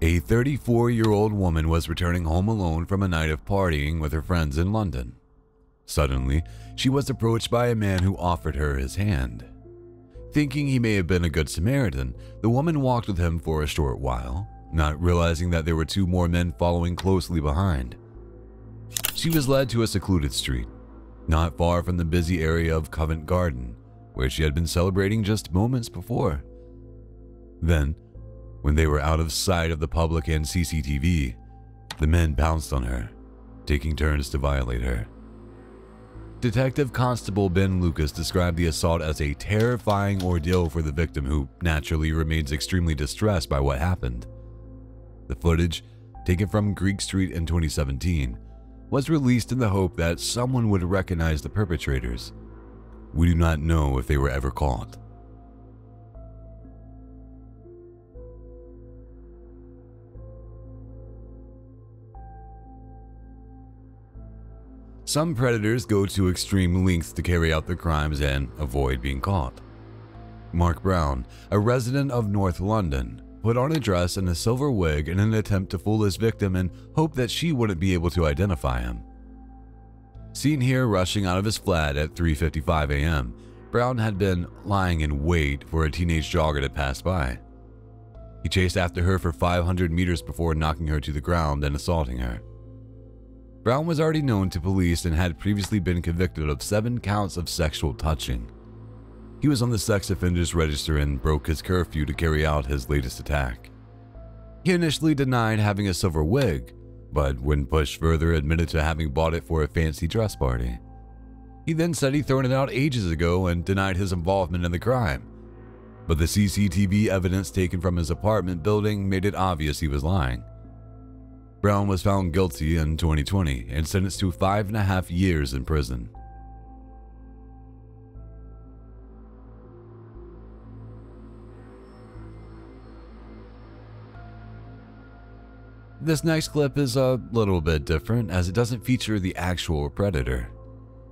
A 34-year-old woman was returning home alone from a night of partying with her friends in London. Suddenly, she was approached by a man who offered her his hand. Thinking he may have been a good Samaritan, the woman walked with him for a short while, not realizing that there were two more men following closely behind. She was led to a secluded street, not far from the busy area of Covent Garden, where she had been celebrating just moments before. Then, when they were out of sight of the public and CCTV, the men pounced on her, taking turns to violate her. Detective Constable Ben Lucas described the assault as a terrifying ordeal for the victim, who naturally remains extremely distressed by what happened. The footage, taken from Greek Street in 2017, was released in the hope that someone would recognize the perpetrators. We do not know if they were ever caught. Some predators go to extreme lengths to carry out their crimes and avoid being caught. Mark Brown, a resident of North London, put on a dress and a silver wig in an attempt to fool his victim and hope that she wouldn't be able to identify him. Seen here rushing out of his flat at 3:55 a.m., Brown had been lying in wait for a teenage jogger to pass by. He chased after her for 500 meters before knocking her to the ground and assaulting her. Brown was already known to police and had previously been convicted of 7 counts of sexual touching. He was on the sex offenders register and broke his curfew to carry out his latest attack. He initially denied having a silver wig, but when pushed further admitted to having bought it for a fancy dress party. He then said he'd thrown it out ages ago and denied his involvement in the crime, but the CCTV evidence taken from his apartment building made it obvious he was lying. Brown was found guilty in 2020 and sentenced to 5.5 years in prison. This next clip is a little bit different, as it doesn't feature the actual predator.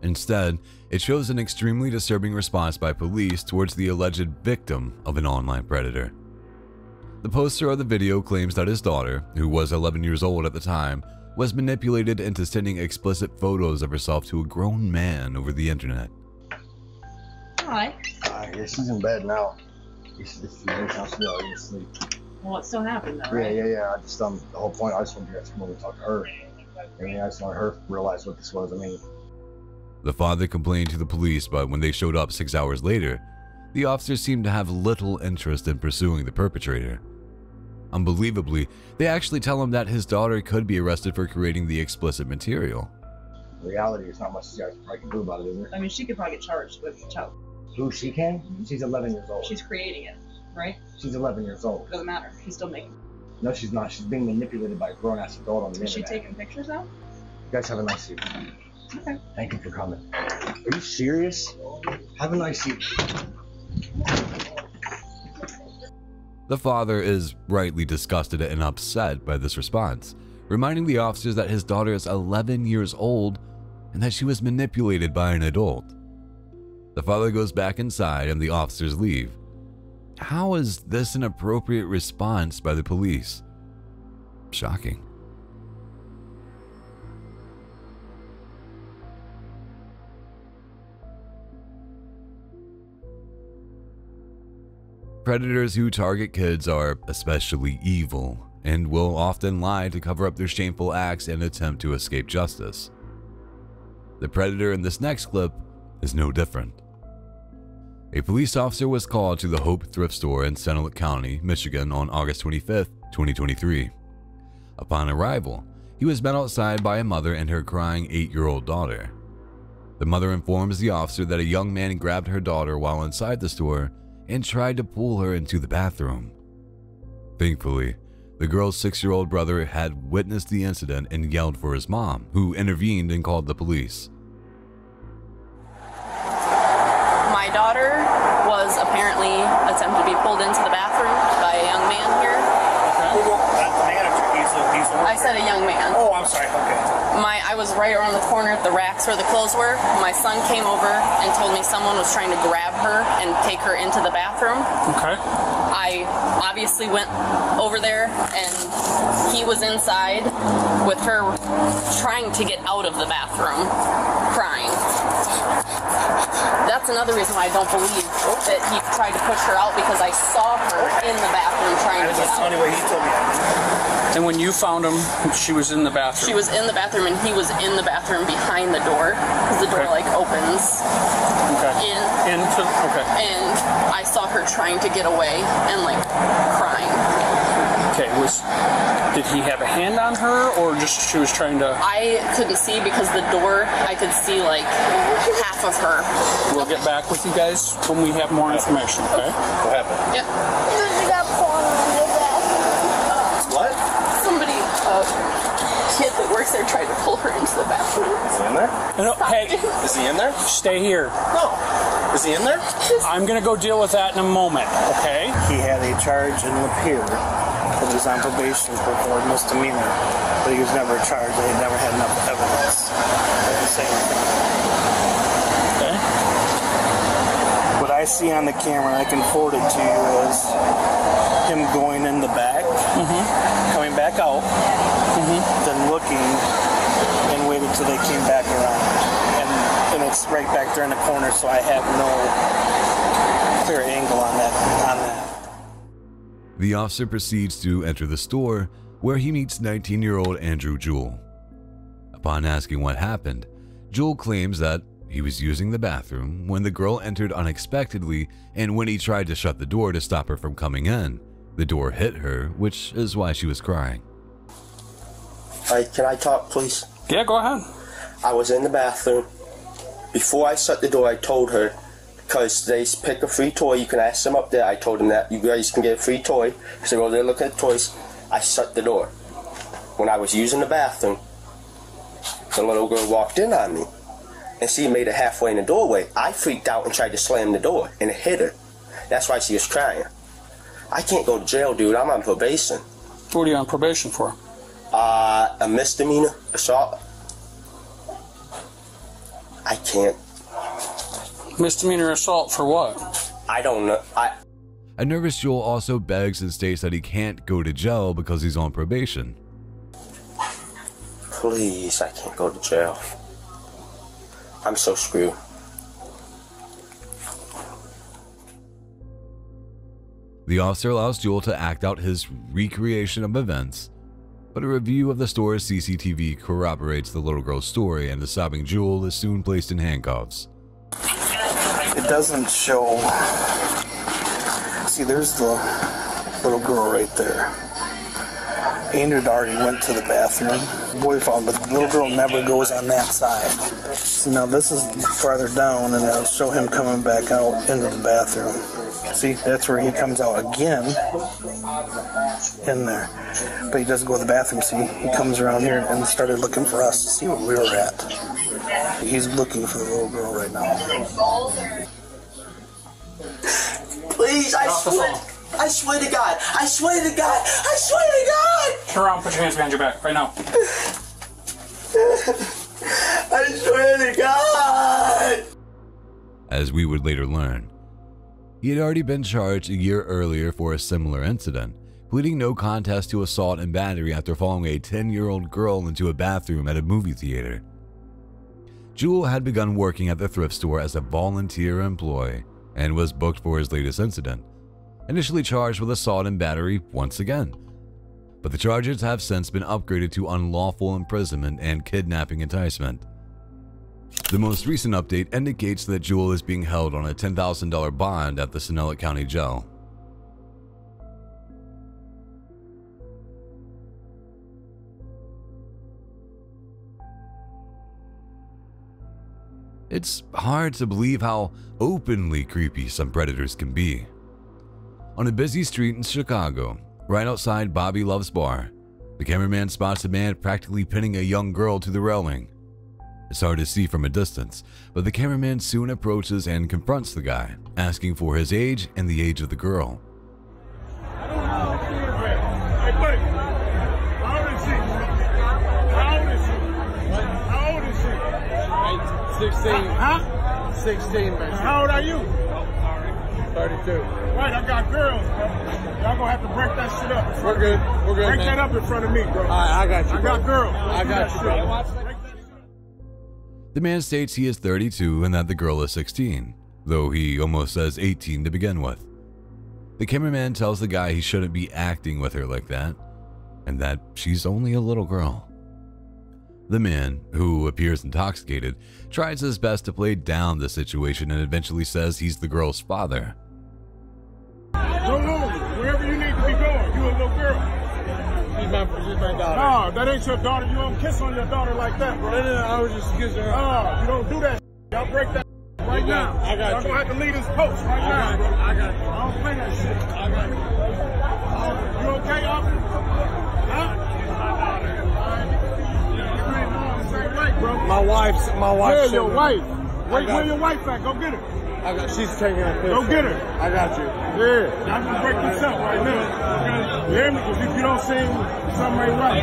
Instead, it shows an extremely disturbing response by police towards the alleged victim of an online predator. The poster of the video claims that his daughter, who was 11 years old at the time, was manipulated into sending explicit photos of herself to a grown man over the internet. Hi. Yeah, she's in bed now. It's already asleep. Well, it still happened though, right? Yeah. I just, the whole point, I just wanted you guys to come over and talk to her. I mean, I just want her to realize what this was. I mean, The father complained to the police, but when they showed up 6 hours later, the officers seemed to have little interest in pursuing the perpetrator. Unbelievably, they actually tell him that his daughter could be arrested for creating the explicit material. in reality, there's not much you guys probably can do about it, is there? I mean, she could probably get charged with child. Who, she can? She's 11 years old. She's creating it, right? She's 11 years old. Doesn't matter. She's still making. No, she's not. She's being manipulated by a grown-ass adult on the Is she internet. taking pictures now? You guys have a nice evening. Okay. Thank you for coming. Are you serious? Have a nice evening. The father is rightly disgusted and upset by this response, reminding the officers that his daughter is 11 years old and that she was manipulated by an adult. The father goes back inside and the officers leave. How is this an appropriate response by the police? Shocking. Predators who target kids are especially evil and will often lie to cover up their shameful acts and attempt to escape justice. The predator in this next clip is no different. A police officer was called to the Hope thrift store in Seneca County, Michigan on August 25, 2023. Upon arrival, he was met outside by a mother and her crying 8-year-old daughter. The mother informs the officer that a young man grabbed her daughter while inside the store and tried to pull her into the bathroom. Thankfully, the girl's 6-year-old brother had witnessed the incident and yelled for his mom, who intervened and called the police. My daughter was apparently attempted to be pulled into the bathroom by a young man here. I said a young man. Oh, I'm sorry. Okay. I was right around the corner at the racks where the clothes were. My son came over and told me someone was trying to grab her and take her into the bathroom. Okay. I obviously went over there, and he was inside with her trying to get out of the bathroom, crying. That's another reason why I don't believe that he tried to push her out, because I saw her in the bathroom trying to get out. That's the only way he told me. And when you found him, she was in the bathroom? She was in the bathroom, and he was in the bathroom behind the door, because the door, like, opens okay. And I saw her trying to get away and, like, crying. Okay, did he have a hand on her, or just she was trying to... I couldn't see, because the door, I could see, like, half of her. We'll get back with you guys when we have more information, okay? What happened? Yep. What? Somebody, kid that works there tried to pull her into the bathroom. Is he in there? No, hey, is he in there? Stay here. No. Is he in there? I'm going to go deal with that in a moment, okay? He had a charge in Lapeer that was on probation for a misdemeanor, but he was never charged. They had never had enough evidence of the same thing. Okay. What I see on the camera, I can forward it to you, is him going in the back, coming back out, then looking and waited till they came back around. And it's right back there in the corner, so I have no clear angle on that. The officer proceeds to enter the store, where he meets 19-year-old Andrew Jewell. Upon asking what happened, Jewell claims that he was using the bathroom when the girl entered unexpectedly, and when he tried to shut the door to stop her from coming in, the door hit her, which is why she was crying. Hi, can I talk, please? Yeah, go ahead. I was in the bathroom. Before I shut the door, I told her, because they pick a free toy, you can ask them up there. I told them that you guys can get a free toy. So they go there looking at toys. I shut the door. When I was using the bathroom, the little girl walked in on me, and she made it halfway in the doorway. I freaked out and tried to slam the door, and it hit her. That's why she was crying. I can't go to jail, dude. I'm on probation. What are you on probation for? A misdemeanor assault. I can't. Misdemeanor assault for what? I don't know. A nervous Jewell also begs and states that he can't go to jail because he's on probation. Please, I can't go to jail. I'm so screwed. The officer allows Jewell to act out his recreation of events, but a review of the store's CCTV corroborates the little girl's story, and the sobbing Jewell is soon placed in handcuffs. It doesn't show. See, there's the little girl right there. Andrew already went to the bathroom. The boy found, but the little girl never goes on that side. So now this is farther down, and it'll show him coming back out into the bathroom. See, that's where he comes out again in there. But he doesn't go to the bathroom, see? He comes around here and started looking for us to see where we were at. He's looking for the little girl right now. Please, I swear to God. I swear to God. I swear to God. Turn around, put your hands behind your back, right now. I swear to God. As we would later learn, he had already been charged a year earlier for a similar incident, pleading no contest to assault and battery after following a 10-year-old girl into a bathroom at a movie theater. Jewell had begun working at the thrift store as a volunteer employee and was booked for his latest incident, initially charged with assault and battery once again. But the charges have since been upgraded to unlawful imprisonment and kidnapping enticement. The most recent update indicates that Jewell is being held on a $10,000 bond at the Sonoma County Jail. It's hard to believe how openly creepy some predators can be. On a busy street in Chicago, right outside Bobby Love's bar, the cameraman spots a man practically pinning a young girl to the railing. It's hard to see from a distance, but the cameraman soon approaches and confronts the guy, asking for his age and the age of the girl. I don't know. Hey, wait. How old is she? How old is she? How old is she? 16. Huh? 16, man. How old are you? 32. Right, I got girls, bro. Y'all gonna have to break that shit up. We're good. We're good. Break man. that up in front of me, bro. All right, I got you. I got girls. I got you, bro. The man states he is 32 and that the girl is 16, though he almost says 18 to begin with. The cameraman tells the guy he shouldn't be acting with her like that, and that she's only a little girl. The man, who appears intoxicated, tries his best to play down the situation and eventually says he's the girl's father. Go home. Wherever you need to be going. You a little girl. She's my daughter. No, that ain't your daughter. You don't kiss on your daughter like that, bro. No, I was just kissing her. No, you don't do that. Y'all break that right now. I got Y'all you. gonna have to leave this post right now, bro. I got you. I don't play that shit. I got you. You okay, officer? Huh? My wife's. Yeah, your wife. Where your wife at? Go get her. She's taking her. Go get her. I got you. Yeah, I'm gonna break this up right now. You hear me? Because if you don't sing, something ain't right.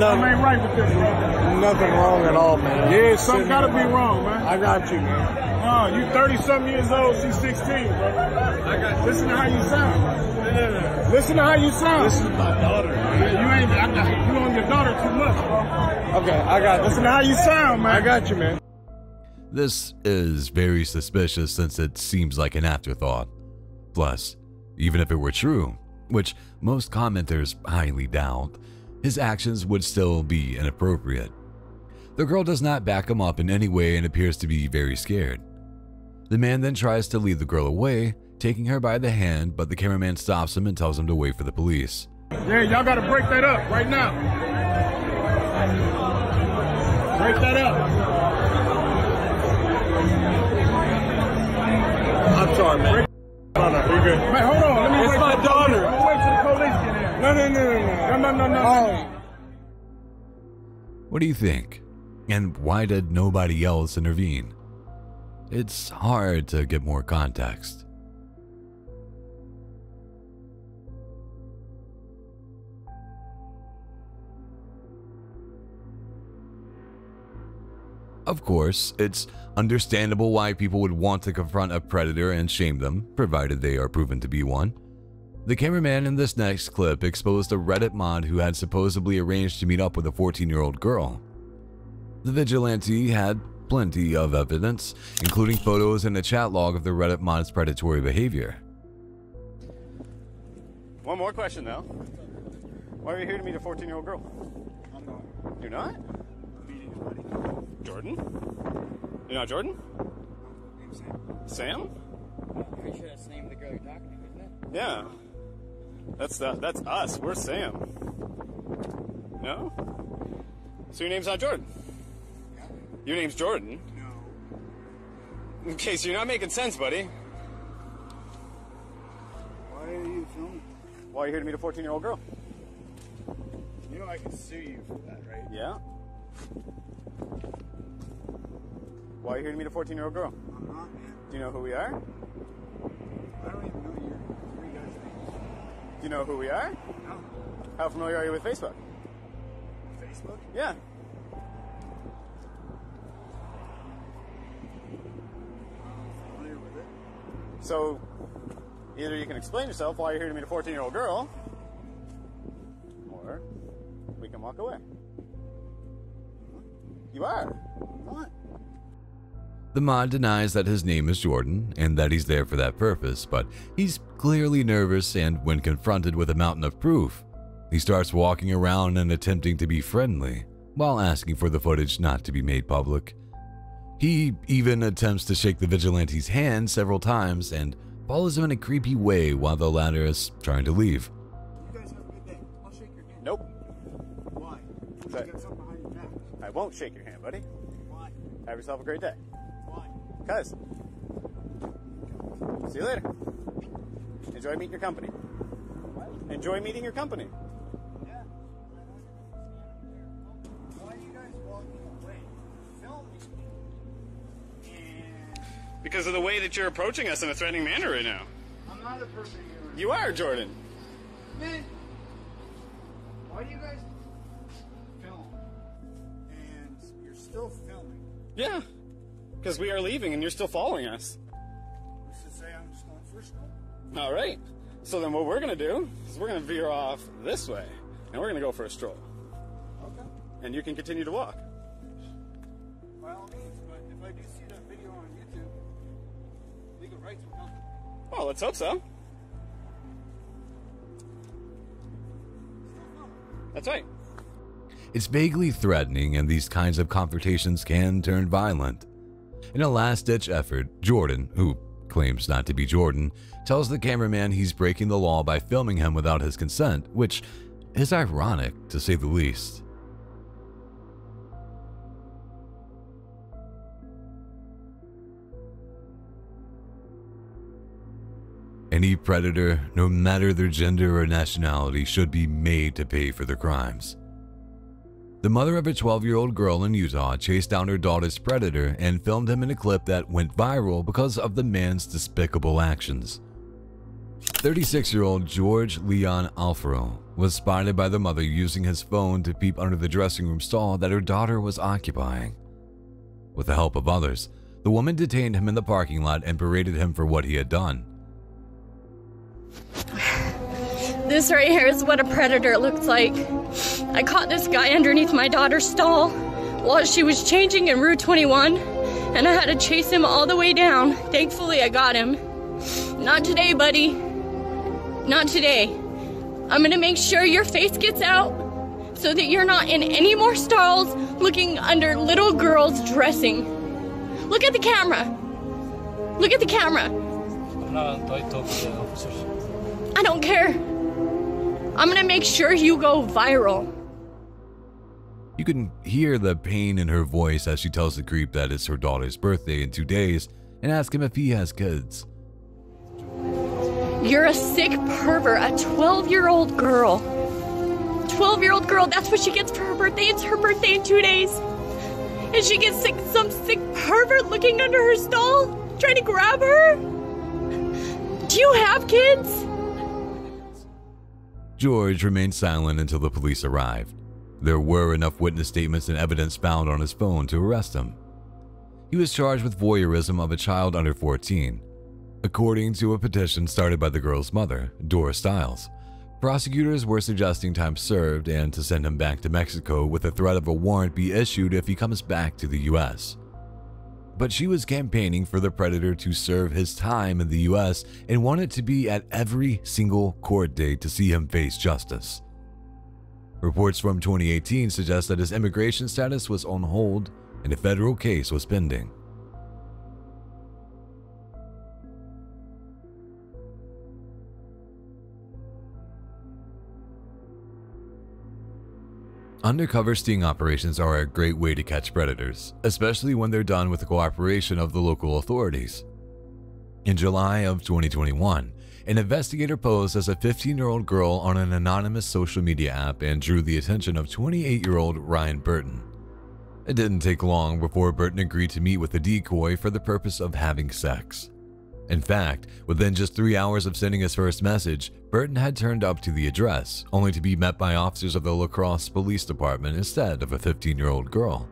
Something ain't right with this, bro. Nothing wrong at all, man. Yeah, something gotta be wrong, man. I got you, man. Oh, you 30-something years old, she's 16, bro. Listen to how you sound. Listen to how you sound. This is my daughter. Yeah, you ain't, you on your daughter too much, bro. Okay, I got you. Listen to how you sound, man. I got you, man. This is very suspicious since it seems like an afterthought. Plus, even if it were true, which most commenters highly doubt, his actions would still be inappropriate. The girl does not back him up in any way and appears to be very scared. The man then tries to lead the girl away, taking her by the hand, but the cameraman stops him and tells him to wait for the police. Yeah, y'all gotta break that up right now. Break that up. I'm sorry, man. No, you're good. Man, hold on. Let me It's wait my till the daughter. police. Let me wait till the police get here. No. What do you think? And why did nobody else intervene? It's hard to get more context. Of course, it's understandable why people would want to confront a predator and shame them, provided they are proven to be one. The cameraman in this next clip exposed a Reddit mod who had supposedly arranged to meet up with a 14-year-old girl. The vigilante had plenty of evidence, including photos and a chat log of the Reddit mod's predatory behavior. One more question, though. Why are you here to meet a 14-year-old girl? I'm not. You're not? I'm meeting somebody. Jordan? You're not Jordan? Name's Sam. Sam? I'm pretty sure that's the name of the girl you're talking to, isn't it? Yeah. That's us. We're Sam. No? So your name's not Jordan? Yeah. Your name's Jordan? No. Okay, so you're not making sense, buddy. Why are you filming? Why are you here to meet a 14-year-old girl? You know I can sue you for that, right? Yeah. Why are you here to meet a 14-year-old girl? I'm not, man. Do you know who we are? I don't even know your three guys' names. Do you know who we are? No. How familiar are you with Facebook? Facebook? Yeah. Familiar with it? So, either you can explain yourself why you're here to meet a 14-year-old girl, or we can walk away. You are. What? The mod denies that his name is Jordan and that he's there for that purpose, but he's clearly nervous, and when confronted with a mountain of proof, he starts walking around and attempting to be friendly while asking for the footage not to be made public. He even attempts to shake the vigilante's hand several times and follows him in a creepy way while the latter is trying to leave. You guys have a good day. I'll shake your hand. Nope. Why? You got something behind your back. I won't shake your hand, buddy. Why? Have yourself a great day. Why? Cuz. See you later. Enjoy meeting your company. What? Enjoy meeting your company. Yeah. Why are you guys walking away? Film me. And Because of the way that you're approaching us in a threatening manner right now. I'm not a person here. You are, Jordan. Man, why do you guys film? And you're still filming. Yeah. Because we are leaving and you're still following us. Who's to say I'm just going for a stroll? All right. So then what we're going to do is we're going to veer off this way, and we're going to go for a stroll. Okay. And you can continue to walk. By all means, but if I do see that video on YouTube, legal rights will come. Well, let's hope so. That's right. It's vaguely threatening, and these kinds of confrontations can turn violent. In a last-ditch effort, Jordan, who claims not to be Jordan, tells the cameraman he's breaking the law by filming him without his consent, which is ironic, to say the least. Any predator, no matter their gender or nationality, should be made to pay for their crimes. The mother of a 12-year-old girl in Utah chased down her daughter's predator and filmed him in a clip that went viral because of the man's despicable actions. 36-year-old George Leon Alfaro was spotted by the mother using his phone to peep under the dressing room stall that her daughter was occupying. With the help of others, the woman detained him in the parking lot and berated him for what he had done. This right here is what a predator looks like. I caught this guy underneath my daughter's stall while she was changing in Route 21, and I had to chase him all the way down. Thankfully, I got him. Not today, buddy. Not today. I'm gonna make sure your face gets out so that you're not in any more stalls looking under little girls dressing. Look at the camera. Look at the camera. I talk to the officers. I don't care. I'm gonna make sure you go viral. You can hear the pain in her voice as she tells the creep that it's her daughter's birthday in 2 days and asks him if he has kids. You're a sick pervert, a 12-year-old girl. 12-year-old girl, that's what she gets for her birthday. It's her birthday in 2 days. And she gets sick, some sick pervert looking under her stall, trying to grab her. Do you have kids? George remained silent until the police arrived. There were enough witness statements and evidence found on his phone to arrest him. He was charged with voyeurism of a child under 14. According to a petition started by the girl's mother, Dora Stiles, prosecutors were suggesting time served and to send him back to Mexico with the threat of a warrant be issued if he comes back to the U.S. But she was campaigning for the predator to serve his time in the U.S. and wanted to be at every single court date to see him face justice. Reports from 2018 suggest that his immigration status was on hold and a federal case was pending. Undercover sting operations are a great way to catch predators, especially when they're done with the cooperation of the local authorities. In July of 2021, an investigator posed as a 15-year-old girl on an anonymous social media app and drew the attention of 28-year-old Ryan Burton. It didn't take long before Burton agreed to meet with the decoy for the purpose of having sex. In fact, within just 3 hours of sending his first message, Burton had turned up to the address, only to be met by officers of the La Crosse Police Department instead of a 15-year-old girl.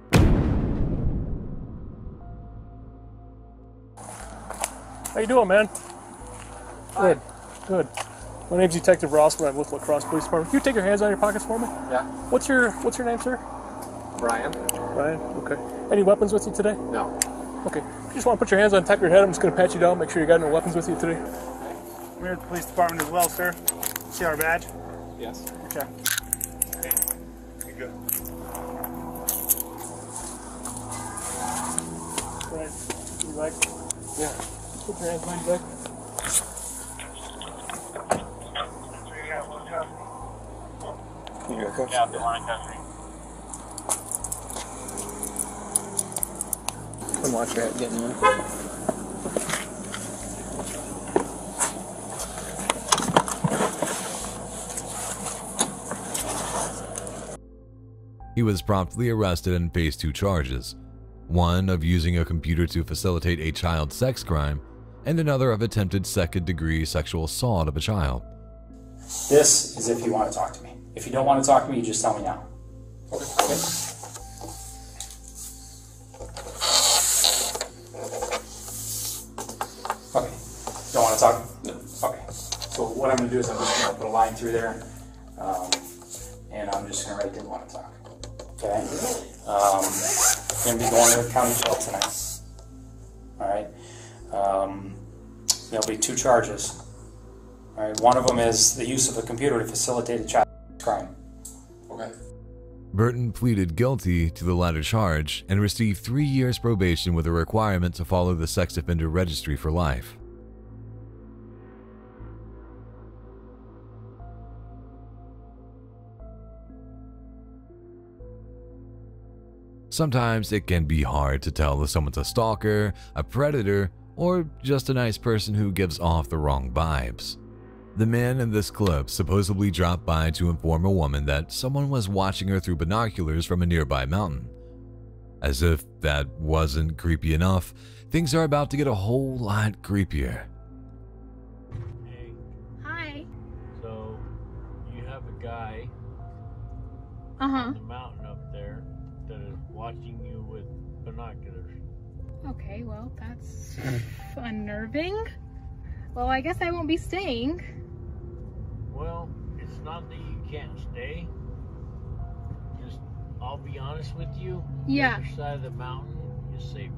How you doing, man? Good, good. My name's Detective Roscoe. I'm with La Crosse Police Department. Can you take your hands out of your pockets for me? Yeah. What's your name, sir? Brian. Brian. Okay. Any weapons with you today? No. Okay. You just want to put your hands on top of your head. I'm just going to pat you down, make sure you got no weapons with you today. We're at the police department as well, sir. See our badge? Yes. Okay. You're good. Right. You like? Yeah. Put your hands behind your back. You got cuffs? Yeah, they want to cuff me. Come watch your head getting in. He was promptly arrested and faced 2 charges, one of using a computer to facilitate a child sex crime, and another of attempted second-degree sexual assault of a child. This is if you want to talk to me. If you don't want to talk to me, you just tell me now. Okay. Okay. Don't want to talk? No. Okay. what I'm going to do is I'm just going to put a line through there, and I'm just going to write didn't want to talk. Okay? Going to be going to the county jail tonight. All right? There'll be 2 charges. All right? One of them is the use of a computer to facilitate a child crime. Okay? Burton pleaded guilty to the latter charge and received 3 years probation with a requirement to follow the sex offender registry for life. Sometimes it can be hard to tell if someone's a stalker, a predator, or just a nice person who gives off the wrong vibes. The man in this clip supposedly dropped by to inform a woman that someone was watching her through binoculars from a nearby mountain. As if that wasn't creepy enough, things are about to get a whole lot creepier. Hey. Hi. So, you have a guy Uh-huh. on the mountain up there that is watching you with binoculars. Okay, well, that's unnerving. Well, I guess I won't be staying. Well, it's not that you can't stay. Just, I'll be honest with you. Yeah. The other side of the mountain is safer.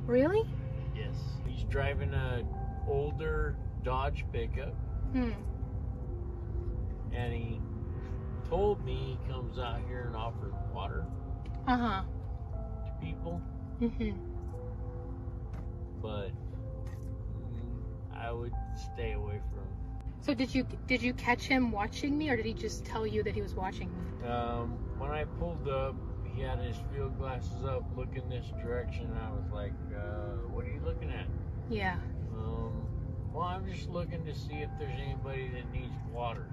Really? Yes. He's driving a older Dodge pickup. Hmm. And he told me he comes out here and offers water Uh-huh. to people. Mm-hmm. But I would stay away from him. So did you catch him watching me, or did he just tell you that he was watching me? When I pulled up, he had his field glasses up, looking this direction, and I was like, what are you looking at? Yeah. Well, I'm just looking to see if there's anybody that needs water.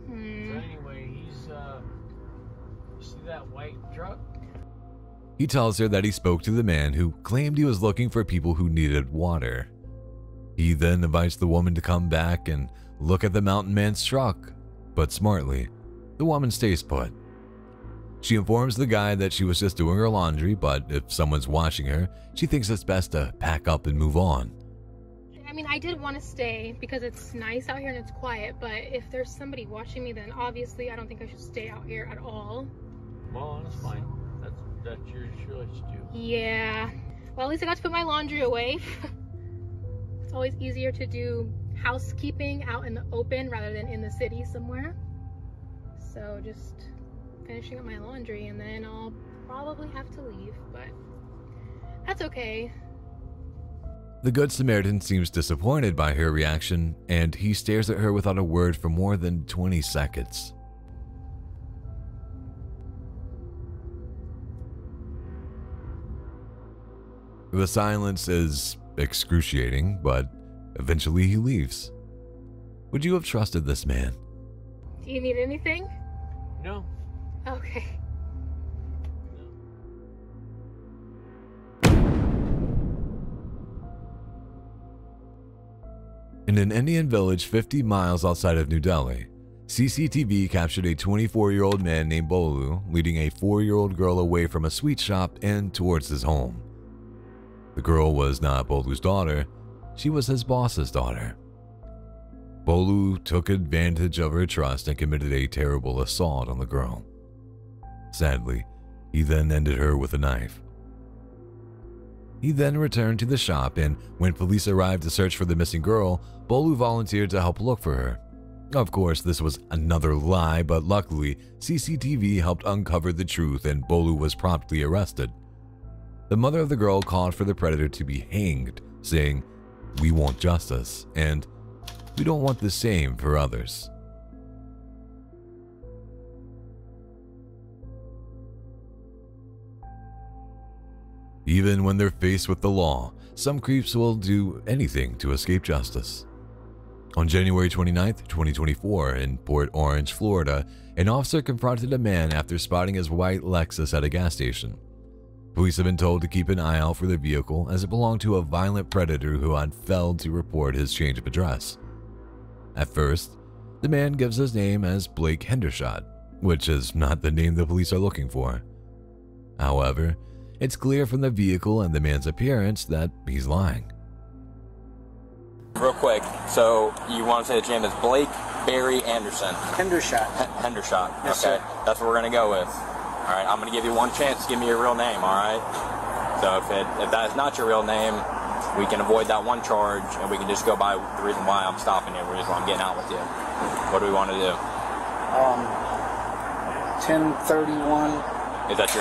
So anyway, he's, you see that white truck? He tells her that he spoke to the man who claimed he was looking for people who needed water. He then invites the woman to come back and look at the mountain man's truck, but smartly, the woman stays put. She informs the guy that she was just doing her laundry, but if someone's watching her, she thinks it's best to pack up and move on. I mean, I did want to stay because it's nice out here and it's quiet, but if there's somebody watching me, then obviously I don't think I should stay out here at all. Well, that's fine. That's your choice too. Yeah. Well, at least I got to put my laundry away. It's always easier to do housekeeping out in the open rather than in the city somewhere. So just finishing up my laundry and then I'll probably have to leave, but that's okay. The Good Samaritan seems disappointed by her reaction, and he stares at her without a word for more than 20 seconds. The silence is excruciating, but eventually he leaves. Would you have trusted this man? Do you need anything? No. Okay. In an Indian village 50 miles outside of New Delhi, CCTV captured a 24-year-old man named Bolu leading a 4-year-old girl away from a sweet shop and towards his home. The girl was not Bolu's daughter, she was his boss's daughter. Bolu took advantage of her trust and committed a terrible assault on the girl. Sadly, he then ended her with a knife. He then returned to the shop, and when police arrived to search for the missing girl, Bolu volunteered to help look for her. Of course, this was another lie, but luckily, CCTV helped uncover the truth and Bolu was promptly arrested. The mother of the girl called for the predator to be hanged, saying, "We want justice, and we don't want the same for others." Even when they're faced with the law, some creeps will do anything to escape justice. On January 29, 2024, in Port Orange, Florida, an officer confronted a man after spotting his white Lexus at a gas station. Police have been told to keep an eye out for the vehicle as it belonged to a violent predator who had failed to report his change of address. At first, the man gives his name as Blake Hendershot, which is not the name the police are looking for. However, it's clear from the vehicle and the man's appearance that he's lying. Real quick, so you want to say the name is Blake Barry Anderson? Hendershot. Hendershot. Yes, okay, sir. that's what we're gonna go with. All right, I'm gonna give you one chance to give me your real name. All right. So if that is not your real name, we can avoid that one charge, and we can just go by the reason why I'm stopping you, the reason why I'm getting out with you. What do we want to do? 1031. Is that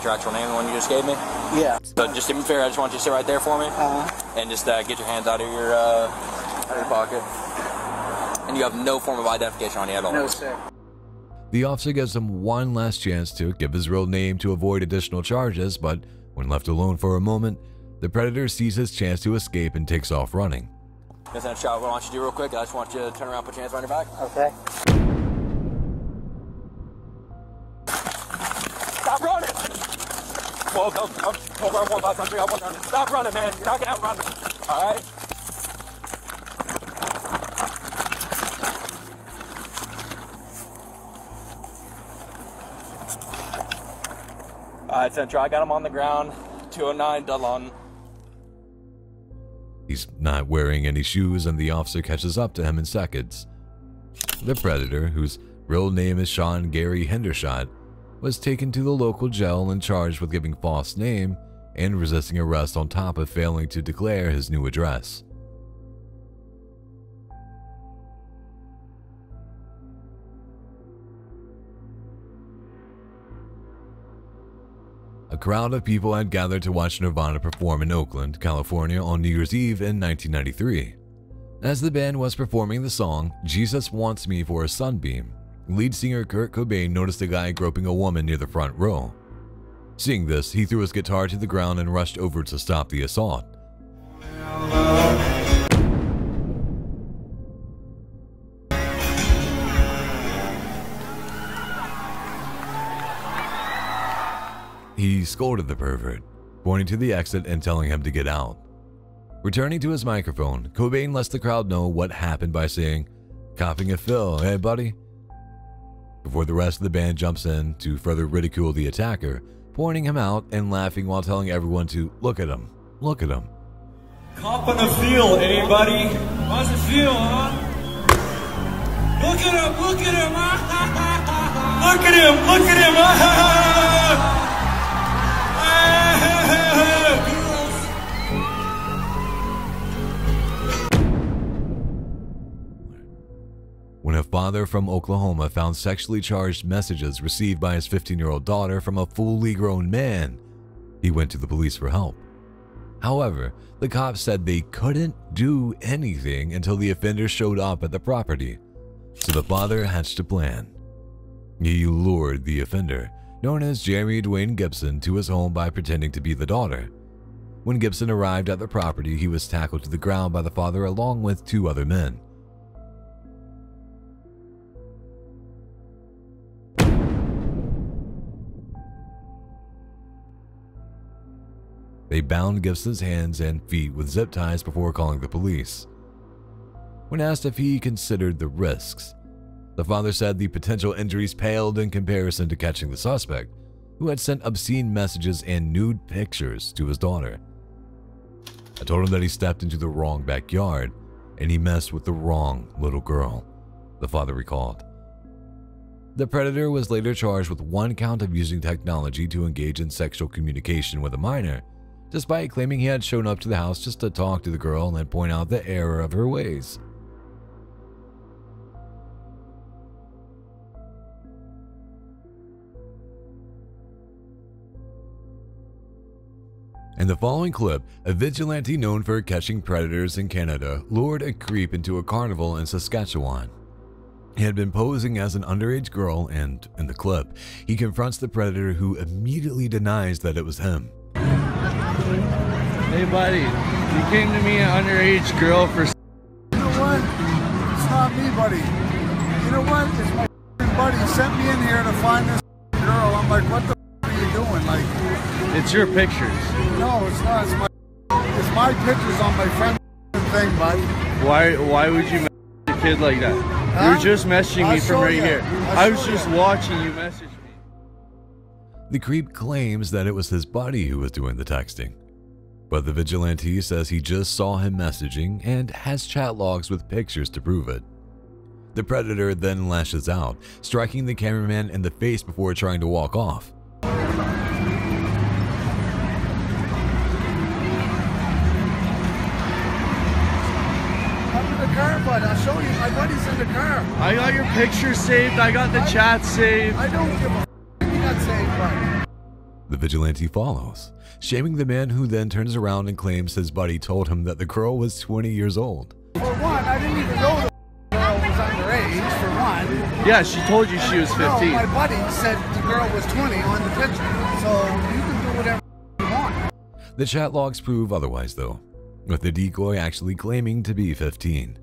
your actual name, the one you just gave me? Yeah. So just to be fair, I just want you to sit right there for me, and just get your hands out of your pocket. And you have no form of identification on you at all. No, sir. The officer gives him one last chance to give his real name to avoid additional charges, but when left alone for a moment, the predator sees his chance to escape and takes off running. That's a shot. What I want you to do real quick, I just want you to turn around, put your hands behind your back. Okay. Stop running! Well, don't run 1 5 3 1 running. Stop running, man. You're not gonna outrun me. All right. All right, Central. I got him on the ground. 209 Dillon. He's not wearing any shoes, and the officer catches up to him in seconds. The predator, whose real name is Sean Gary Hendershot, was taken to the local jail and charged with giving false name and resisting arrest on top of failing to declare his new address. A crowd of people had gathered to watch Nirvana perform in Oakland, California on New Year's Eve in 1993. As the band was performing the song, Jesus Wants Me for a Sunbeam, lead singer Kurt Cobain noticed a guy groping a woman near the front row. Seeing this, he threw his guitar to the ground and rushed over to stop the assault. He scolded the pervert, pointing to the exit and telling him to get out. Returning to his microphone, Cobain lets the crowd know what happened by saying, "Coughing a fill, hey buddy?" Before the rest of the band jumps in to further ridicule the attacker, pointing him out and laughing while telling everyone to look at him, look at him. Coughing a feel, anybody? How's it feel, huh? Look at him, look at him, look at him, look at him, When a father from Oklahoma found sexually charged messages received by his 15-year-old daughter from a fully grown man, he went to the police for help. However, the cops said they couldn't do anything until the offender showed up at the property, so the father hatched a plan. He lured the offender, known as Jeremy Dwayne Gibson, to his home by pretending to be the daughter. When Gibson arrived at the property, he was tackled to the ground by the father along with 2 other men. They bound Gibson's hands and feet with zip ties before calling the police. When asked if he considered the risks, the father said the potential injuries paled in comparison to catching the suspect, who had sent obscene messages and nude pictures to his daughter. I told him that he stepped into the wrong backyard and he messed with the wrong little girl, the father recalled. The predator was later charged with 1 count of using technology to engage in sexual communication with a minor, despite claiming he had shown up to the house just to talk to the girl and point out the error of her ways. In the following clip, a vigilante known for catching predators in Canada lured a creep into a carnival in Saskatchewan. He had been posing as an underage girl, and in the clip, he confronts the predator, who immediately denies that it was him. Hey buddy, you came to me an underage girl for... You know what? It's not me, buddy. You know what? It's my buddy. He sent me in here to find this girl. I'm like, what the are you doing? Like, it's your pictures. No, it's not. It's my pictures on my friend's thing, buddy. Why would you message a kid like that? Huh? You were just messaging me from right here. I was just watching you message me. The creep claims that it was his buddy who was doing the texting. But the vigilante says he just saw him messaging and has chat logs with pictures to prove it. The predator then lashes out, striking the cameraman in the face before trying to walk off. I'm in the car, bud. I'll show you. My buddy's in the car. I got your picture saved. I got the chat saved. I don't give a you got saved, bud. The vigilante follows, shaming the man, who then turns around and claims his buddy told him that the girl was 20 years old. For one, I didn't even know the girl was underage, for one. Yeah, she told you she was 15. No, my buddy said the girl was 20 on the picture, so you can do whatever you want. The chat logs prove otherwise, though, with the decoy actually claiming to be 15.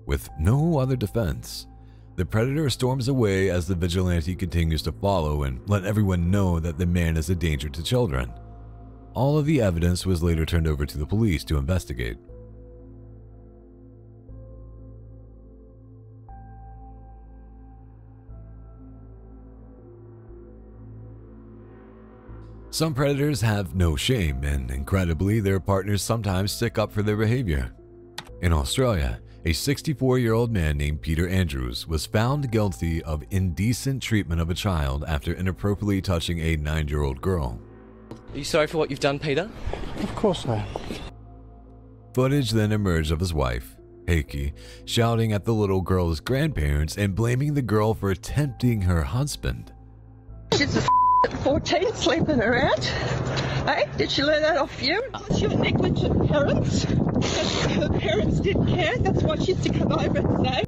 With no other defense, the predator storms away as the vigilante continues to follow and let everyone know that the man is a danger to children. All of the evidence was later turned over to the police to investigate. Some predators have no shame, and incredibly, their partners sometimes stick up for their behavior. In Australia, a 64-year-old man named Peter Andrews was found guilty of indecent treatment of a child after inappropriately touching a 9-year-old girl. Are you sorry for what you've done, Peter? Of course I am. Footage then emerged of his wife, Heikki, shouting at the little girl's grandparents and blaming the girl for tempting her husband. She's a 14 sleeping around. Hey, did she learn that off you? Was your negligent parents? Her parents didn't care. That's why she used to come over and say.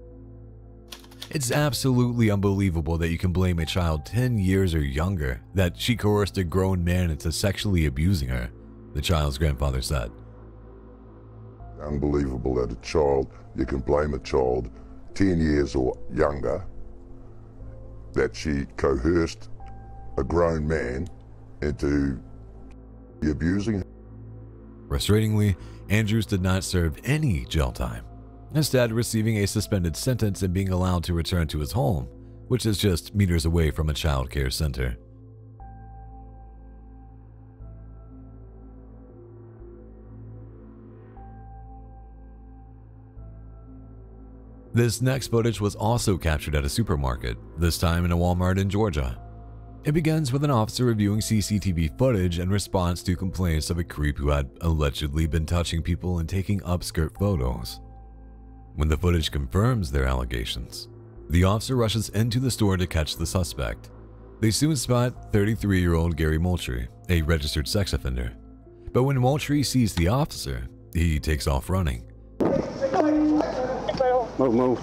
It's absolutely unbelievable that you can blame a child 10 years or younger that she coerced a grown man into sexually abusing her, the child's grandfather said. Unbelievable that a child, you can blame a child 10 years or younger, that she coerced a grown man into abusing her. Frustratingly, Andrews did not serve any jail time, instead receiving a suspended sentence and being allowed to return to his home, which is just meters away from a child care center. This next footage was also captured at a supermarket, this time in a Walmart in Georgia. It begins with an officer reviewing CCTV footage in response to complaints of a creep who had allegedly been touching people and taking upskirt photos. When the footage confirms their allegations, the officer rushes into the store to catch the suspect. They soon spot 33-year-old Gary Moultrie, a registered sex offender. But when Moultrie sees the officer, he takes off running. Move.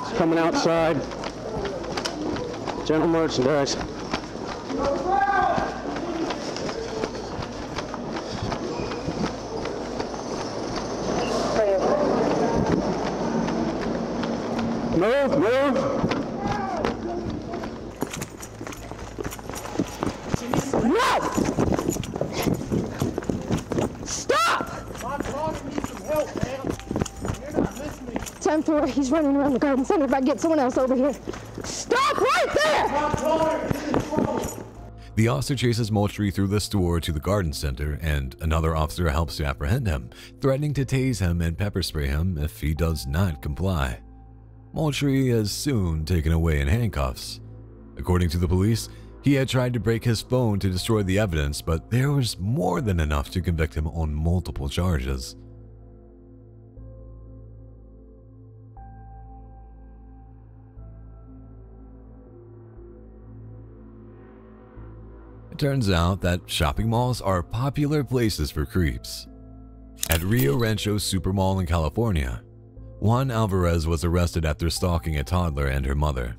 It's coming outside. General merchandise. Move. No! Stop! My father needs some help, man. You're not listening. 10-4, he's running around the garden center. If I get someone else over here. Stop right there! The officer chases Moultrie through the store to the garden center, and another officer helps to apprehend him, threatening to tase him and pepper spray him if he does not comply. Moultrie is soon taken away in handcuffs. According to the police, he had tried to break his phone to destroy the evidence, but there was more than enough to convict him on multiple charges. It turns out that shopping malls are popular places for creeps. At Rio Rancho Supermall in California, Juan Alvarez was arrested after stalking a toddler and her mother.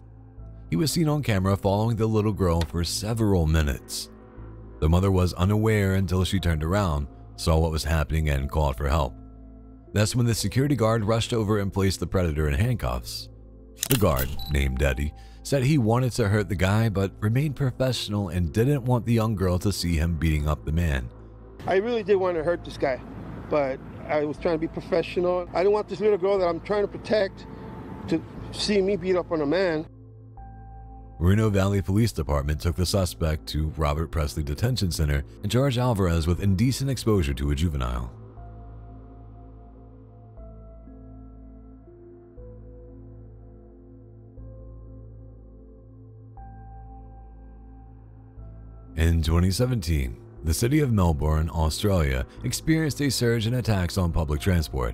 He was seen on camera following the little girl for several minutes. The mother was unaware until she turned around, saw what was happening, and called for help. That's when the security guard rushed over and placed the predator in handcuffs. The guard, named Eddie, said he wanted to hurt the guy but remained professional and didn't want the young girl to see him beating up the man. I really did want to hurt this guy, but I was trying to be professional. I didn't want this little girl that I'm trying to protect to see me beat up on a man. Reno Valley Police Department took the suspect to Robert Presley Detention Center and charged Alvarez with indecent exposure to a juvenile. In 2017, the city of Melbourne, Australia, experienced a surge in attacks on public transport.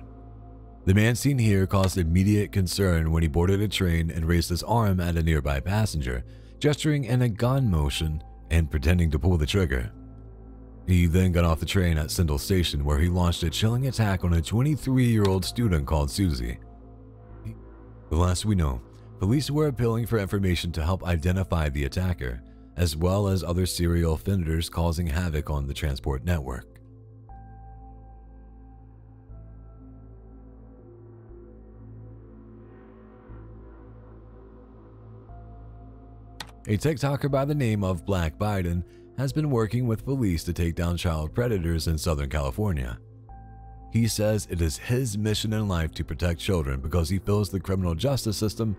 The man seen here caused immediate concern when he boarded a train and raised his arm at a nearby passenger, gesturing in a gun motion and pretending to pull the trigger. He then got off the train at Sindel Station, where he launched a chilling attack on a 23-year-old student called Susie. The last we know, police were appealing for information to help identify the attacker, as well as other serial offenders causing havoc on the transport network. A TikToker by the name of Black Biden has been working with police to take down child predators in Southern California. He says it is his mission in life to protect children because he feels the criminal justice system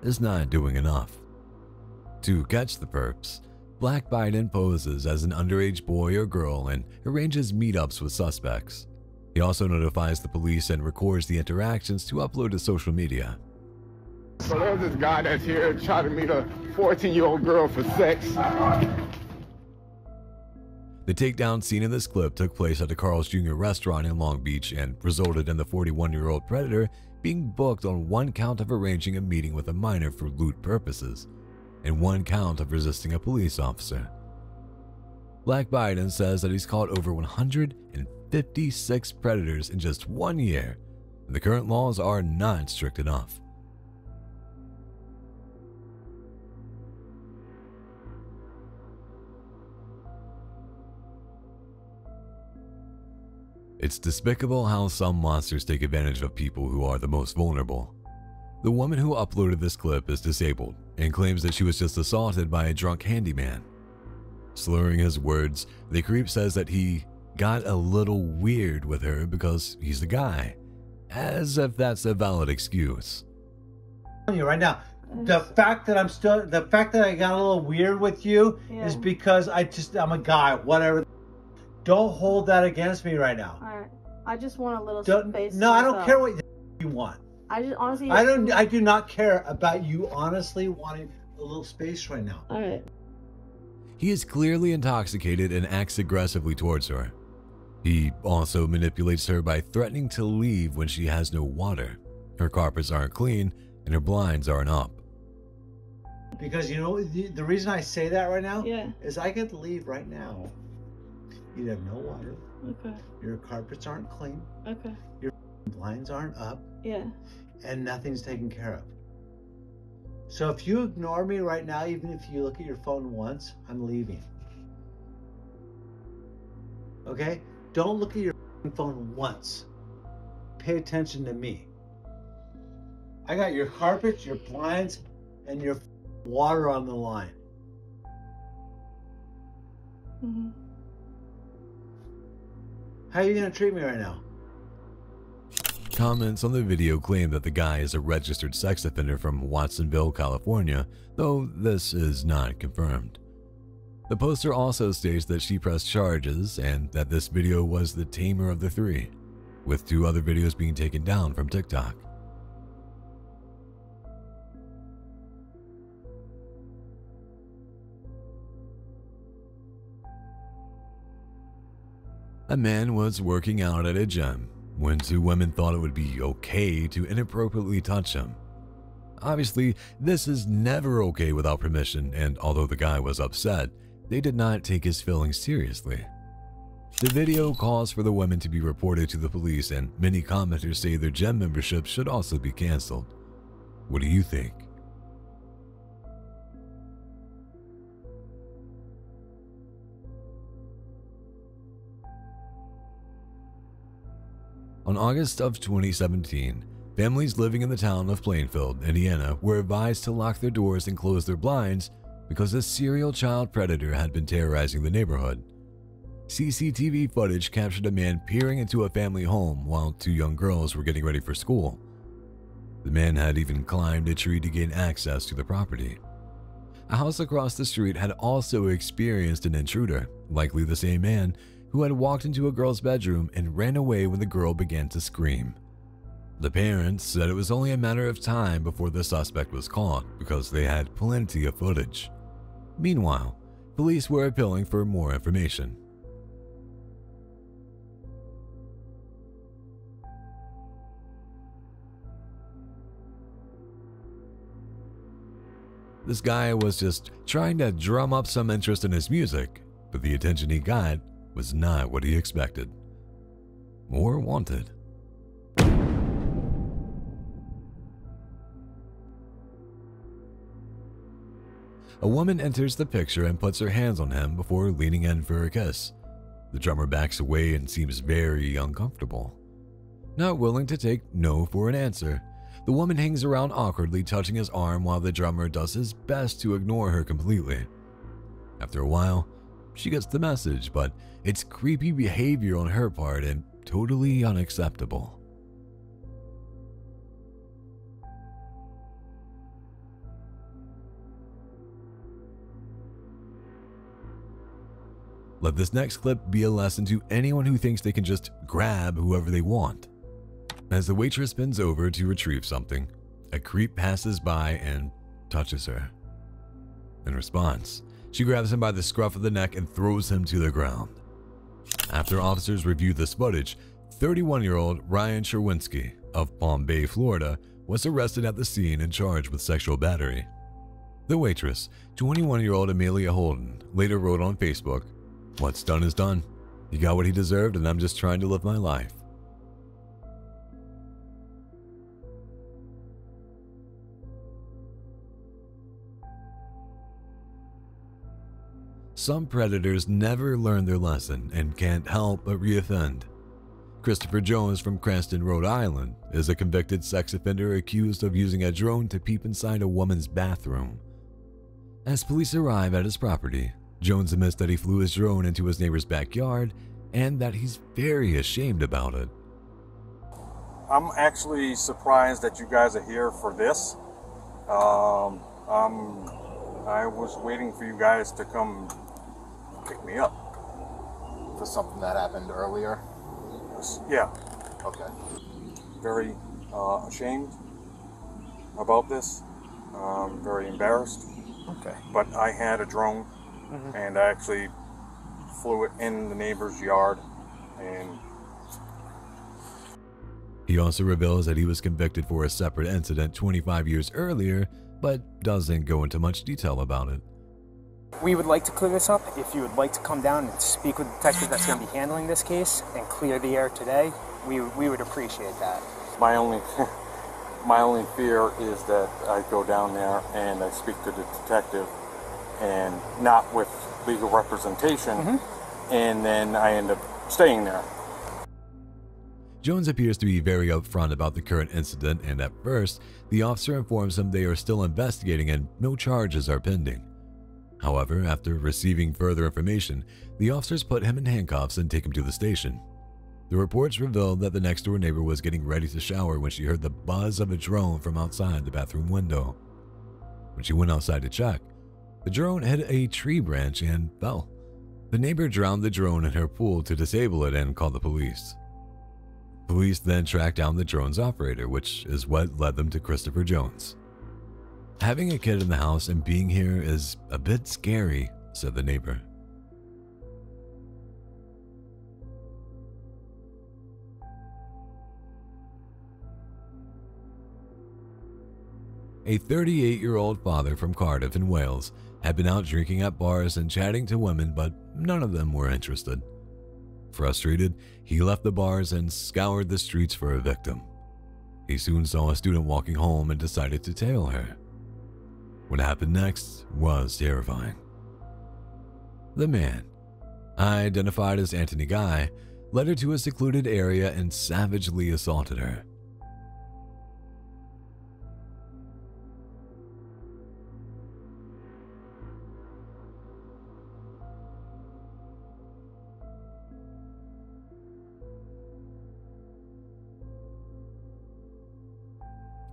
is not doing enough. To catch the perps, Black Biden poses as an underage boy or girl and arranges meetups with suspects. He also notifies the police and records the interactions to upload to social media. So there's this guy that's here trying to meet a 14-year-old girl for sex. The takedown scene in this clip took place at a Carl's Jr. restaurant in Long Beach and resulted in the 41-year-old predator being booked on one count of arranging a meeting with a minor for loot purposes and one count of resisting a police officer. Black Biden says that he's caught over 156 predators in just 1 year, and the current laws are not strict enough. It's despicable how some monsters take advantage of people who are the most vulnerable. The woman who uploaded this clip is disabled and claims that she was just assaulted by a drunk handyman. Slurring his words, the creep says that he got a little weird with her because he's a guy, as if that's a valid excuse. You right now, the fact that I got a little weird with you is because I'm a guy, whatever. Don't hold that against me right now. Alright. I just want a little space. No, I don't care what you want. I just honestly I do not care about you honestly wanting a little space right now. Alright. He is clearly intoxicated and acts aggressively towards her. He also manipulates her by threatening to leave when she has no water, her carpets aren't clean, and her blinds aren't up. Because you know the reason I say that right now is I could leave right now. You have no water. Okay. Your carpets aren't clean. Okay. Your blinds aren't up. Yeah. And nothing's taken care of. So if you ignore me right now, even if you look at your phone once, I'm leaving. Okay? Don't look at your phone once. Pay attention to me. I got your carpets, your blinds, and your water on the line. Mm-hmm. How are you going to treat me right now? Comments on the video claim that the guy is a registered sex offender from Watsonville, California, though this is not confirmed. The poster also states that she pressed charges and that this video was the tamer of the three, with 2 other videos being taken down from TikTok. A man was working out at a gym when 2 women thought it would be okay to inappropriately touch him. Obviously, this is never okay without permission, and although the guy was upset, they did not take his feelings seriously. The video calls for the women to be reported to the police, and many commenters say their gym membership should also be canceled. What do you think? On August of 2017, families living in the town of Plainfield, Indiana, were advised to lock their doors and close their blinds because a serial child predator had been terrorizing the neighborhood. CCTV footage captured a man peering into a family home while 2 young girls were getting ready for school. The man had even climbed a tree to gain access to the property. A house across the street had also experienced an intruder, likely the same man, who had walked into a girl's bedroom and ran away when the girl began to scream. The parents said it was only a matter of time before the suspect was caught because they had plenty of footage. Meanwhile, police were appealing for more information. This guy was just trying to drum up some interest in his music, but the attention he got was not what he expected or wanted. A woman enters the picture and puts her hands on him before leaning in for a kiss. The drummer backs away and seems very uncomfortable. Not willing to take no for an answer, the woman hangs around awkwardly, touching his arm while the drummer does his best to ignore her completely. After a while, she gets the message, but it's creepy behavior on her part and totally unacceptable. Let this next clip be a lesson to anyone who thinks they can just grab whoever they want. As the waitress bends over to retrieve something, a creep passes by and touches her. In response, she grabs him by the scruff of the neck and throws him to the ground. After officers reviewed this footage, 31-year-old Ryan Sherwinski of Palm Bay, Florida, was arrested at the scene and charged with sexual battery. The waitress, 21-year-old Amelia Holden, later wrote on Facebook, "What's done is done. He got what he deserved and I'm just trying to live my life." Some predators never learn their lesson and can't help but reoffend. Christopher Jones from Cranston, Rhode Island, is a convicted sex offender accused of using a drone to peep inside a woman's bathroom. As police arrive at his property, Jones admits that he flew his drone into his neighbor's backyard and that he's very ashamed about it. I'm actually surprised that you guys are here for this. I was waiting for you guys to come pick me up. For something that happened earlier? Yeah. Okay. Very ashamed about this. Very embarrassed. Okay. But I had a drone, and I actually flew it in the neighbor's yard, and He also reveals that he was convicted for a separate incident 25 years earlier, but doesn't go into much detail about it. We would like to clear this up. If you would like to come down and speak with the detective that's going to be handling this case and clear the air today, we would appreciate that. my only fear is that I go down there and I speak to the detective, and not with legal representation, and then I end up staying there. Jones appears to be very upfront about the current incident, and at first, the officer informs him they are still investigating and no charges are pending. However, after receiving further information, the officers put him in handcuffs and take him to the station. The reports revealed that the next-door neighbor was getting ready to shower when she heard the buzz of a drone from outside the bathroom window. When she went outside to check, the drone hit a tree branch and fell. The neighbor drowned the drone in her pool to disable it and called the police. Police then tracked down the drone's operator, which is what led them to Christopher Jones. "Having a kid in the house and being here is a bit scary," said the neighbor. A 38-year-old father from Cardiff in Wales had been out drinking at bars and chatting to women, but none of them were interested. Frustrated, he left the bars and scoured the streets for a victim. He soon saw a student walking home and decided to tail her. What happened next was terrifying. The man, identified as Anthony Guy, led her to a secluded area and savagely assaulted her.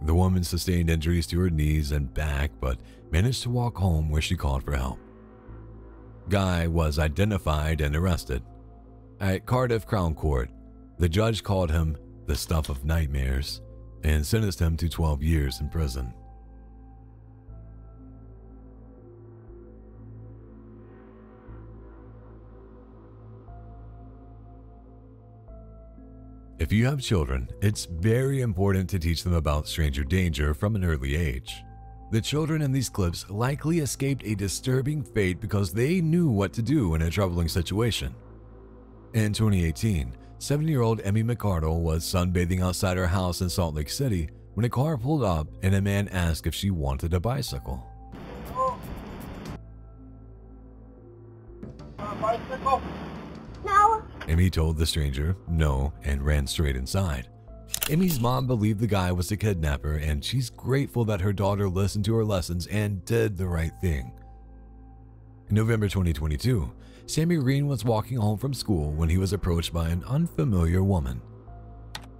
The woman sustained injuries to her knees and back, but managed to walk home where she called for help. Guy was identified and arrested. At Cardiff Crown Court, the judge called him the stuff of nightmares and sentenced him to 12 years in prison. If you have children, it's very important to teach them about stranger danger from an early age. The children in these clips likely escaped a disturbing fate because they knew what to do in a troubling situation. In 2018, 7-year-old Emmy McCardle was sunbathing outside her house in Salt Lake City when a car pulled up and a man asked if she wanted a bicycle. Bicycle? No. Emmy told the stranger no and ran straight inside. Emmy's mom believed the guy was a kidnapper, and she's grateful that her daughter listened to her lessons and did the right thing. In November 2022, Sammy Green was walking home from school when he was approached by an unfamiliar woman.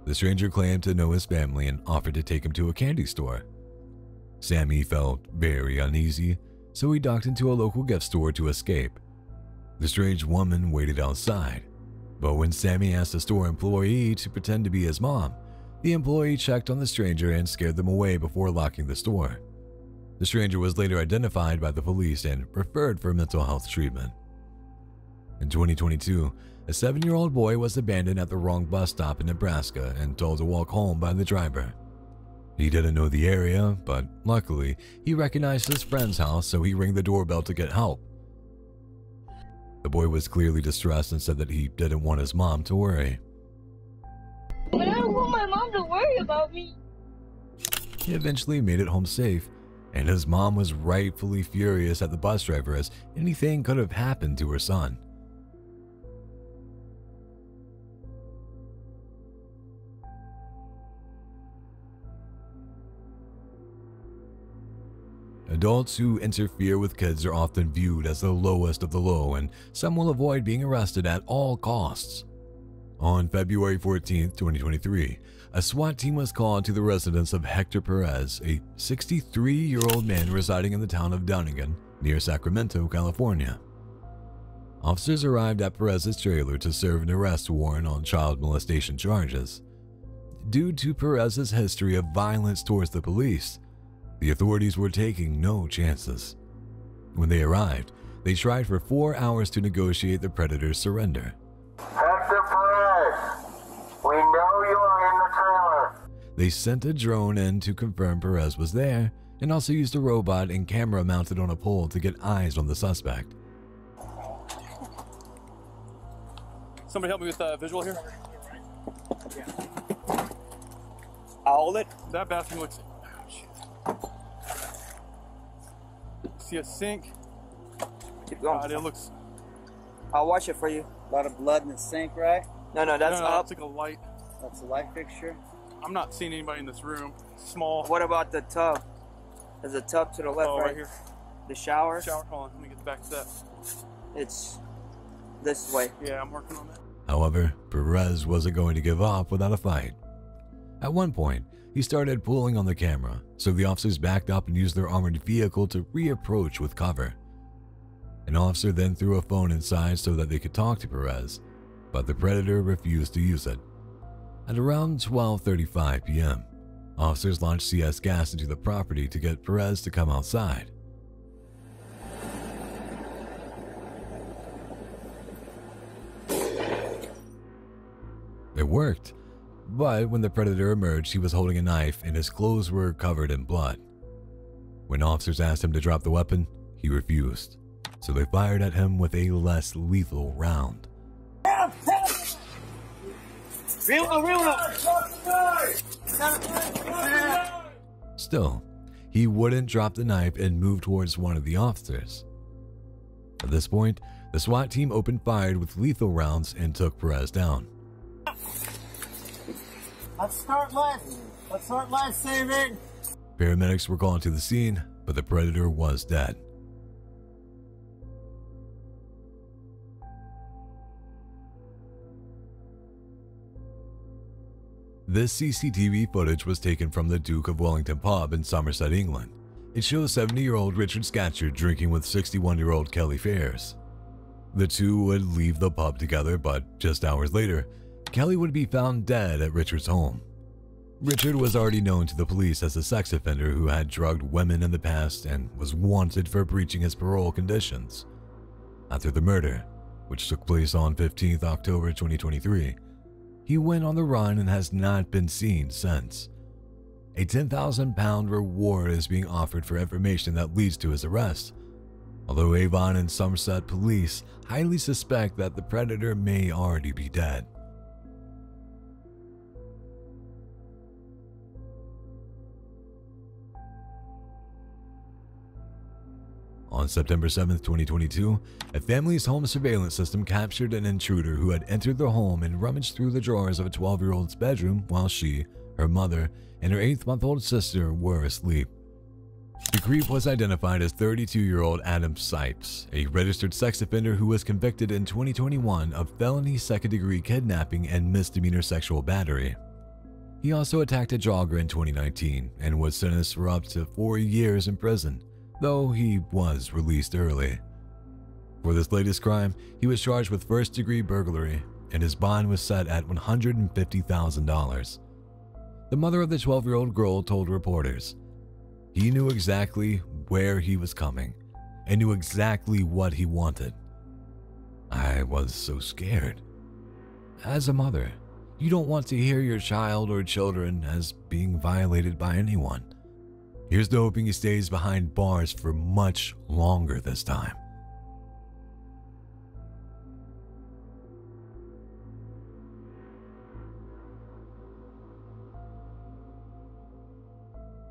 The stranger claimed to know his family and offered to take him to a candy store. Sammy felt very uneasy, so he ducked into a local gift store to escape. The strange woman waited outside, but when Sammy asked the store employee to pretend to be his mom, the employee checked on the stranger and scared them away before locking the store. The stranger was later identified by the police and referred for mental health treatment. In 2022, a 7-year-old boy was abandoned at the wrong bus stop in Nebraska and told to walk home by the driver. He didn't know the area, but luckily, he recognized his friend's house, so he rang the doorbell to get help. The boy was clearly distressed and said that he didn't want his mom to worry. But I don't want my mom to worry about me. He eventually made it home safe, and his mom was rightfully furious at the bus driver as anything could have happened to her son. Adults who interfere with kids are often viewed as the lowest of the low, and some will avoid being arrested at all costs. On February 14, 2023, a SWAT team was called to the residence of Hector Perez, a 63-year-old man residing in the town of Dunnigan, near Sacramento, California. Officers arrived at Perez's trailer to serve an arrest warrant on child molestation charges. Due to Perez's history of violence towards the police, the authorities were taking no chances. When they arrived, they tried for 4 hours to negotiate the predator's surrender. Hector Perez, we know you are in the trailer. They sent a drone in to confirm Perez was there, and also used a robot and camera mounted on a pole to get eyes on the suspect. Somebody help me with visual here. I'll hold it. That bathroom looks... See a sink. Keep going. It looks... I'll wash it for you. A lot of blood in the sink, right? No, that's up. That's like a light. That's a light fixture. I'm not seeing anybody in this room. It's small. What about the tub? There's a tub to the left, right here. The shower? Shower, hold on. Let me get back to that. It's this way. Yeah, I'm working on that. However, Perez wasn't going to give up without a fight. At one point, he started pulling on the camera, so the officers backed up and used their armored vehicle to reapproach with cover. An officer then threw a phone inside so that they could talk to Perez, but the predator refused to use it. At around 12:35 p.m., officers launched CS gas into the property to get Perez to come outside. It worked, but when the predator emerged, he was holding a knife and his clothes were covered in blood. When officers asked him to drop the weapon, he refused, so they fired at him with a less lethal round. Still, he wouldn't drop the knife and moved towards one of the officers. At this point, the SWAT team opened fire with lethal rounds and took Perez down. Let's start life saving. Paramedics were called to the scene, but the predator was dead. This CCTV footage was taken from the Duke of Wellington pub in Somerset, England. It shows 70-year-old Richard Scatcherd drinking with 61-year-old Kelly Fares. The two would leave the pub together, but just hours later, Kelly would be found dead at Richard's home. Richard was already known to the police as a sex offender who had drugged women in the past and was wanted for breaching his parole conditions. After the murder, which took place on 15th October 2023, he went on the run and has not been seen since. A £10,000 reward is being offered for information that leads to his arrest, although Avon and Somerset police highly suspect that the predator may already be dead. On September 7, 2022, a family's home surveillance system captured an intruder who had entered their home and rummaged through the drawers of a 12-year-old's bedroom while she, her mother, and her 8-month-old sister were asleep. The creep was identified as 32-year-old Adam Sipes, a registered sex offender who was convicted in 2021 of felony second-degree kidnapping and misdemeanor sexual battery. He also attacked a jogger in 2019 and was sentenced for up to 4 years in prison, though he was released early. For this latest crime, he was charged with first-degree burglary, and his bond was set at $150,000. The mother of the 12-year-old girl told reporters, "He knew exactly where he was coming and knew exactly what he wanted. I was so scared. As a mother, you don't want to hear your child or children as being violated by anyone. Here's to hoping he stays behind bars for much longer this time."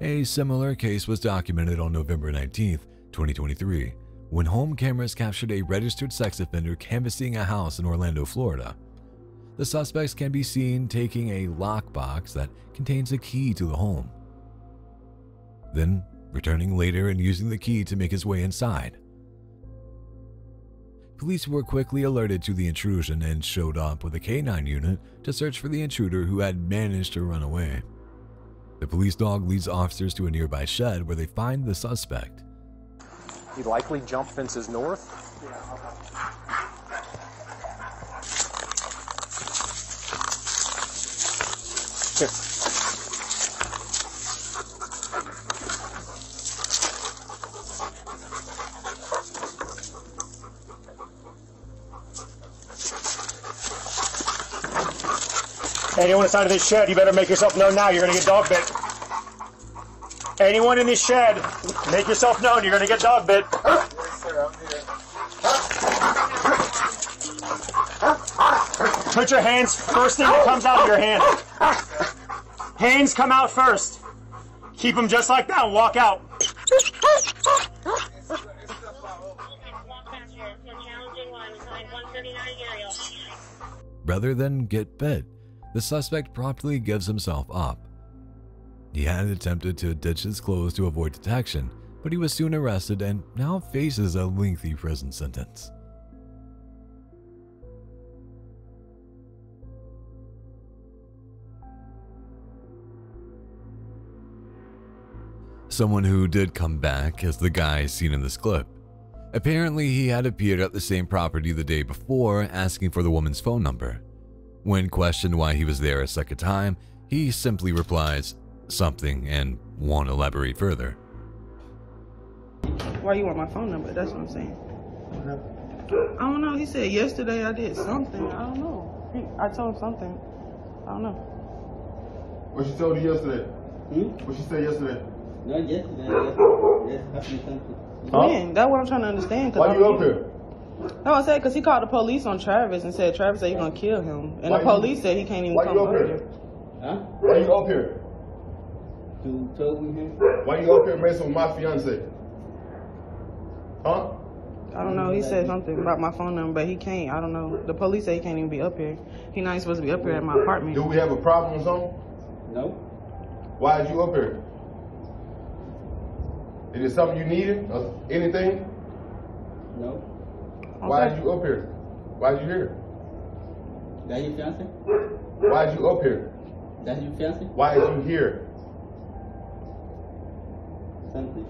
A similar case was documented on November 19, 2023, when home cameras captured a registered sex offender canvassing a house in Orlando, Florida. The suspects can be seen taking a lockbox that contains a key to the home, then returning later and using the key to make his way inside. Police were quickly alerted to the intrusion and showed up with a K-9 unit to search for the intruder who had managed to run away. The police dog leads officers to a nearby shed where they find the suspect. He likely jumped fences north. Here. Anyone inside of this shed, you better make yourself known now. You're going to get dog bit. Anyone in this shed, make yourself known. You're going to get dog bit. Put your hands, first thing that comes out of your hand. Hands come out first. Keep them just like that and walk out. Rather than get bit, the suspect promptly gives himself up. He had attempted to ditch his clothes to avoid detection, but he was soon arrested and now faces a lengthy prison sentence. Someone who did come back is the guy seen in this clip. Apparently, he had appeared at the same property the day before, asking for the woman's phone number. When questioned why he was there a second time, he simply replies something and won't elaborate further. Why you want my phone number? That's what I'm saying. I don't know. He said yesterday I did something. I don't know. I told him something. I don't know. What she told you yesterday? What she said yesterday? Not yesterday. When? That's what I'm trying to understand. Why you up here? No, I said because he called the police on Travis and said Travis said he's gonna kill him, and the police said he can't even come up here. Huh? Why you up here? To tell me here. Why you up here messing with my fiance? Huh? I don't know. He said something about my phone number, but he can't. I don't know. The police say he can't even be up here. He's not even supposed to be up here at my apartment. Do we have a problem or something? No. Why is you up here? Is it something you needed? Or anything? No. Why are you up here? Why are you here? That your fiance? Why are you up here? That's your fiance? Why are you here? Something.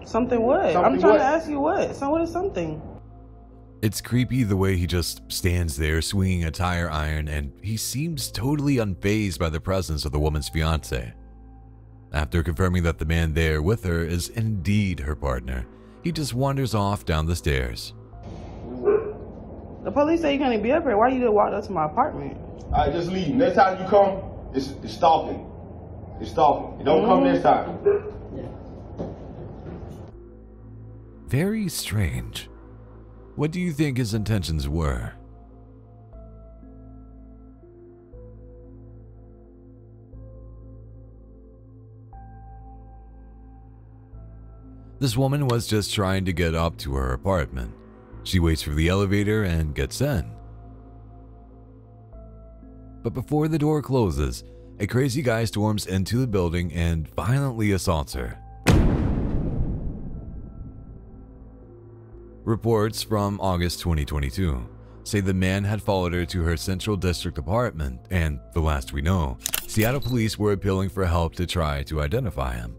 Something what? Something I'm trying what? to ask you what. So what is something? It's creepy the way he just stands there swinging a tire iron, and he seems totally unfazed by the presence of the woman's fiance. After confirming that the man there with her is indeed her partner, he just wanders off down the stairs. The police say you can't even be up here. Why you just walked up to my apartment? All right, just leave. Next time you come, it's stalking. It's stalking. You don't come next time. Very strange. What do you think his intentions were? This woman was just trying to get up to her apartment. She waits for the elevator and gets in. But before the door closes, a crazy guy storms into the building and violently assaults her. Reports from August 2022 say the man had followed her to her Central District apartment, and the last we know, Seattle police were appealing for help to try to identify him.